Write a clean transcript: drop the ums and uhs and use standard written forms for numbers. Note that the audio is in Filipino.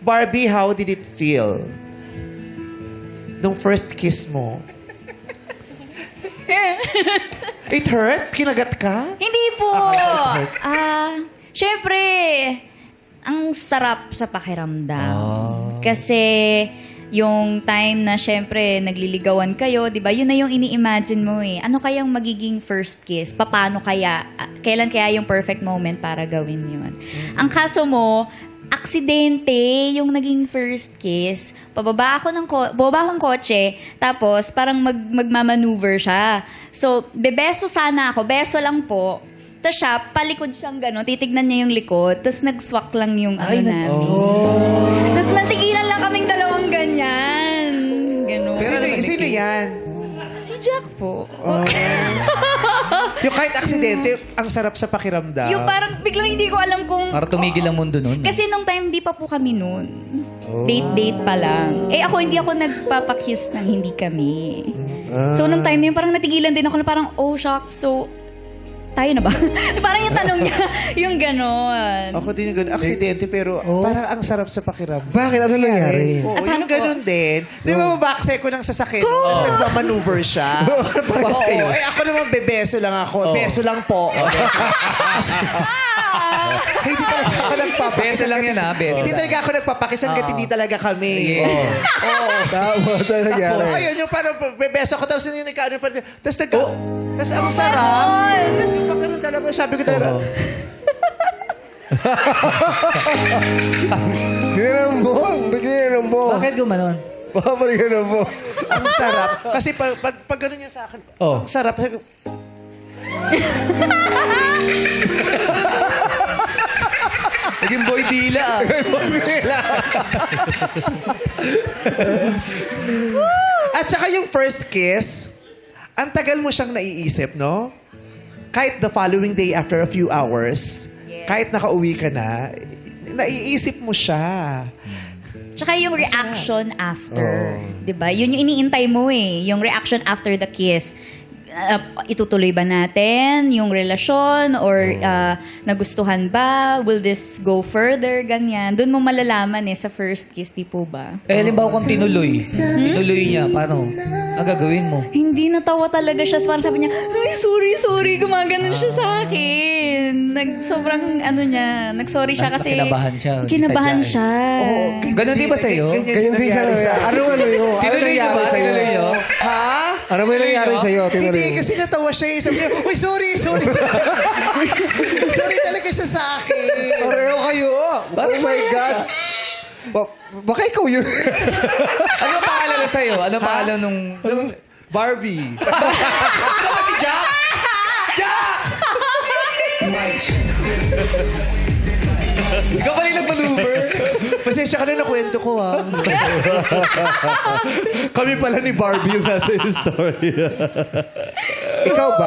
Barbie, how did it feel? Nung first kiss mo? It hurt? Kinagat ka? Hindi po. Syempre, ang sarap sa pakiramdam. Kasi yung time na syempre nagliligawan kayo, di ba? Yun na yung ini-imagine mo eh. Ano kayang magiging first kiss? Paano kaya? Kailan kaya yung perfect moment para gawin yun? Ang kaso mo, aksidente yung naging first kiss. Bababa akong kotse, tapos parang magmamaneuver siya. So, bebeso sana ako, beso lang po. Tapos siya, palikod siyang gano'n, titignan niya yung likod, tapos nag-swak lang yung namin. Tapos natigilan lang kaming dalawang ganyan. Gano'n. Sino yan? Si Jack po. Yung kahit aksidente, ang sarap sa pakiramdam. Yung parang biglang hindi ko alam kung... Para tumigil ang mundo nun. Kasi nung time, di pa po kami nun. Date pa lang. Eh ako, hindi ako nagpapakiss nang hindi kami. So nung time na yun, parang natigilan din ako na parang, oh, shock. So, tayo na ba? Parang yung tanong niya, yung gano'n. Ako din yung gano'n. Aksidente, pero parang ang sarap sa pakiramdam. Bakit? Ano nangyari? Oo, yung gano'n din. Di ba mabakse ko ng sasakyan? Tapos nagmamaneuver siya. Parehas kayo. Eh, ako naman bebeso lang ako. Beso lang po. Hindi talaga ako nagpapakis. Beso lang yan, ha? Beso Hindi lang. talaga ako nagpapakis hanggat hindi talaga kami. Oo. Tama, saan nangyari? Tapos, ayun, yung parang bebeso ko, tapos yung nagkaano pa. Tapos tapos ang sarap. Ganun talaga, sabi ko talaga. Ginanong mo? Ginanong mo? Bakit gumanon? Bakit ginanong mo? Ang sarap. Kasi pag gano'n niya sa akin, Oh. ang sarap. Naging boy dila, ah. At saka yung first kiss, ang tagal mo siyang naiisip, no? Kahit the following day after a few hours, kahit nakauwi ka na, naiisip mo siya. Tsaka yung reaction after. Diba? Yun yung iniintay mo eh. Yung reaction after the kiss. Itutuloy ba natin yung relasyon? Or nagustuhan ba? Will this go further? Ganyan. Doon mo malalaman eh sa first kiss, di po ba? Eh, halimbawa kung tinuloy niya, paano? Ang gagawin mo? Hindi, natawa talaga siya. Parang sabi niya, ay, sorry. Gumaganon siya sa akin. Sobrang nag-sorry siya kasi... Kinabahan siya. Kinabahan siya. Ganon di ba sa'yo? Ganyan din sa Ano yun? Ano Tinuloy niyo nangyari ba? sa'yo? Tinuloy niyo? Ha? Ano ba yung nangyari sa'yo? Hindi, kasi natawa siya eh. Sabi niya, uy, sorry. Sorry talaga siya sa akin. Pareho kayo. Oh my God. Baka ikaw yun. Ano pangalan na sa'yo? Ano pangalan nung... Barbie. Si Jack! Ikaw pala yung nag-maneuver. Pasensya ka na nakwento ko, ha? Kami pala ni Barbie yung nasa story. Ikaw ba?